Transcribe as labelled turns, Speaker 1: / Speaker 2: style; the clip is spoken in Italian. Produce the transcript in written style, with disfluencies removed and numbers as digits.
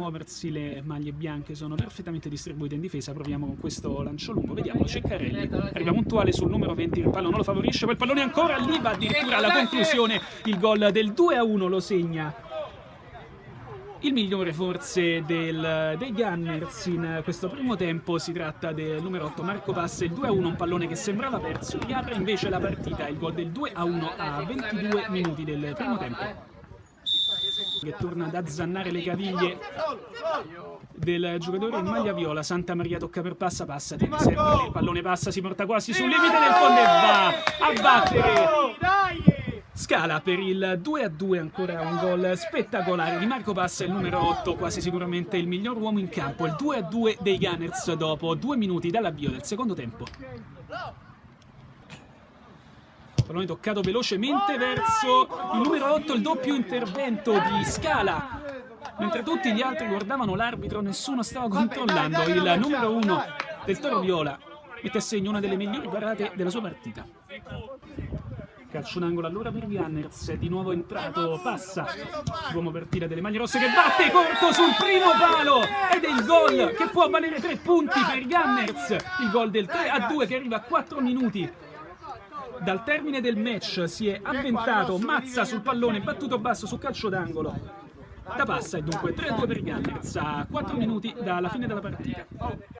Speaker 1: muoversi le maglie bianche, sono perfettamente distribuite in difesa. Proviamo con questo lancio lungo, vediamo Ceccarelli, arriva puntuale sul numero 20, il pallone lo favorisce, poi il pallone ancora lì, va addirittura alla conclusione, il gol del 2-1 lo segna il migliore forse dei Gunners in questo primo tempo. Si tratta del numero 8 Marco Passa, il 2-1, un pallone che sembrava perso, riapre invece la partita, il gol del 2-1 a 22 minuti del primo tempo, che torna ad azzannare le caviglie del giocatore in maglia viola. Santa Maria tocca per Passa, Passa tiene sempre lì, il pallone passa, si porta quasi sul limite del fondo e va a battere Scala per il 2-2, ancora un gol spettacolare di Marco Passa, il numero 8, quasi sicuramente il miglior uomo in campo, il 2-2 dei Gunners dopo 2 minuti dall'avvio del secondo tempo. Pallone toccato velocemente verso il numero 8, il doppio intervento di Scala. Mentre tutti gli altri guardavano l'arbitro, nessuno stava controllando. Il numero 1 del Toro Viola mette a segno una delle migliori parate della sua partita. Calcio d'angolo allora per Gunners, è di nuovo entrato Passa, uomo per tira delle maglie rosse che batte corto sul primo palo ed è il gol che può valere 3 punti per Gunners, il gol del 3-2 che arriva a 4 minuti dal termine del match. Si è avventato Mazza sul pallone, battuto basso su calcio d'angolo da Passa e dunque 3-2 per Gunners a 4 minuti dalla fine della partita.